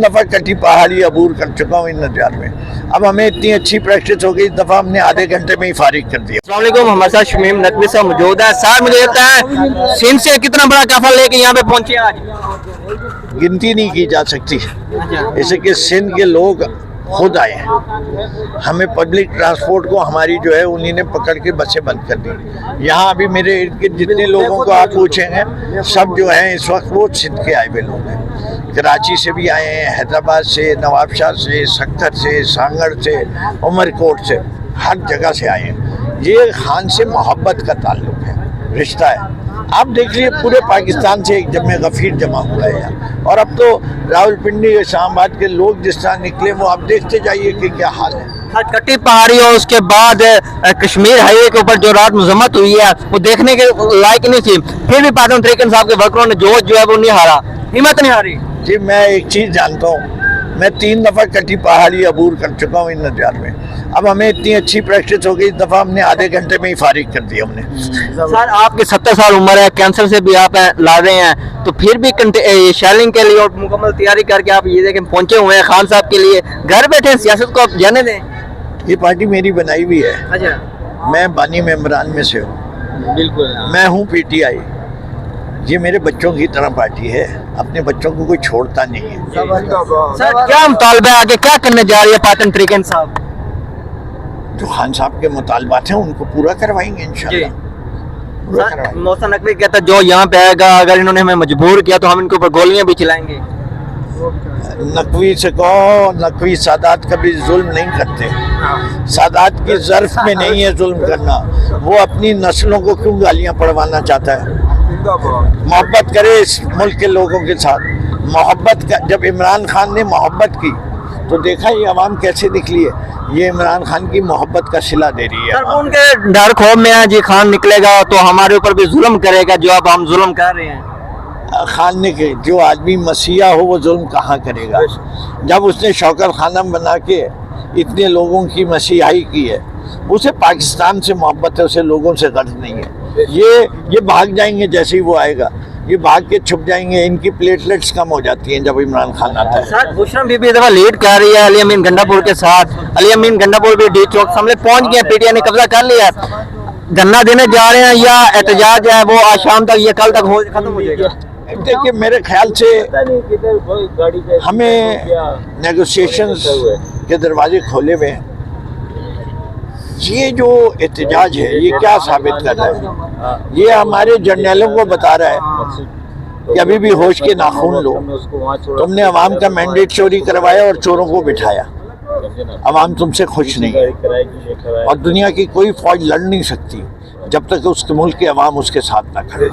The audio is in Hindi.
दफा कटी पहाड़ी अबूर कर चुका हूँ इन नजार में। अब हमें इतनी अच्छी प्रैक्टिस हो गई, इस दफा हमने आधे घंटे में ही फारिग कर दिया। अस्सलाम वालेकुम, हमारे साथ शमीम नकवी साहब मौजूद है। सर मुझे लगता है सिंध से कितना बड़ा काफिला लेके यहाँ पे पहुंचे आज? गिनती नहीं की जा सकती, जैसे कि सिंध के लोग खुद आए हैं। हमें पब्लिक ट्रांसपोर्ट को हमारी जो है उन्हीं ने पकड़ के बसें बंद कर दी। यहाँ अभी मेरे इर्द गिर्द जितने लोगों को आप पूछेंगे सब जो हैं इस वक्त वो सिंध के आए हुए लोग हैं। कराची से भी आए हैं, हैदराबाद से, नवाबशाह से, सक्कर से, सांगड़ से, उमरकोट से, हर जगह से आए हैं। ये खान से मोहब्बत का ताल्लुक है, रिश्ता है। आप देख लीजिए पूरे पाकिस्तान से एक जमे गफीर जमा हुआ है यहाँ। और अब तो रावलपिंडी इस्लामाबाद के लोग जिस तरह निकले वो आप देखते जाइए कि क्या हाल है। कटी पहाड़ी और उसके बाद कश्मीर हाईवे के ऊपर जो रात मजम्मत हुई है वो देखने के लायक नहीं थी, फिर भी पादम तरीकन साहब के वर्करों ने जोश जो है वो नहीं हारा, हिम्मत नहीं हारी। जी मैं एक चीज़ जानता हूँ, मैं 3 दफ़ा कटी पहाड़ी अबूर कर चुका हूँ इन नजार में। अब हमें इतनी अच्छी प्रैक्टिस हो गई, इस दफ़ा हमने आधे घंटे में ही फारिग कर दिया हमने। सर आपके 70 साल उम्र है, कैंसर से भी आप ला रहे हैं, तो फिर भी शेयरिंग के लिए और मुकम्मल तैयारी करके आप ये देखें पहुंचे हुए हैं खान साहब के लिए। घर बैठे सियासत को आप जाने दें। ये पार्टी मेरी बनाई हुई है। अच्छा, मैं बानी मेंबरान में से हूँ। बिल्कुल मैं हूँ PTI। ये मेरे बच्चों की तरह पार्टी है, अपने बच्चों को कोई छोड़ता नहीं है। सर क्या मुतालबा है, आगे क्या करने जा रही है पातन तरीकन साहब? जो खान साहब के मुतालबात हैं उनको पूरा करवाएंगे इंशाल्लाह। मौसम नकवी कहता जो यहाँ पे आएगा अगर इन्होंने हमें मजबूर किया तो हम इनके ऊपर गोलियां भी चलाएंगे। नकवी से कहो, नकवी सादात कभी जुल्म नहीं करते। सादात की ज़र्फ में नहीं है जुल्म करना। वो अपनी नस्लों को क्यों गालियाँ पढ़वाना चाहता है? मोहब्बत करे इस मुल्क के लोगों के साथ। मोहब्बत का जब इमरान खान ने मोहब्बत की तो देखा ये अवाम कैसे निकली है। ये इमरान खान की मोहब्बत का सिला दे रही है। सर उनके डर खौफ में है जी खान निकलेगा तो हमारे ऊपर भी जुल्म करेगा, जो अब हम जुल्म कर रहे हैं। खान ने के जो आदमी मसीहा हो वो जुल्म कहाँ करेगा? जब उसने शौकत खानम बना के इतने लोगों की मसीहाई की है, उसे पाकिस्तान से मोहब्बत है, उसे लोगों से गर्ज नहीं है। ये भाग जाएंगे जैसे ही वो आएगा, ये भाग के छुप जाएंगे। इनकी प्लेटलेट्स कम हो जाती हैं जब इमरान खान आता है। सर बुशरम बीबी दफा लीड कर रही है अली अमीन गंडापुर के साथ। अली अमीन गंडापुर भी डी चौक सामने पहुंच गए, PTI ने कब्जा कर लिया। धरना देने जा रहे हैं या एहतजाज है वो आज शाम तक या कल तक खत्म हो जाएगा? देखिए मेरे ख्याल से हमें नेगोशिएशंस के दरवाजे खोले हुए हैं। ये जो एहतजाज है ये क्या साबित कर रहा है? ये हमारे जर्नलों को बता रहा है कि अभी भी होश के नाखून लो। तुमने अवाम का मैंडेट चोरी करवाया और चोरों को बिठाया। अवाम तुमसे खुश नहीं है और दुनिया की कोई फौज लड़ नहीं सकती जब तक उसके मुल्क के अवाम उसके साथ ना खड़े।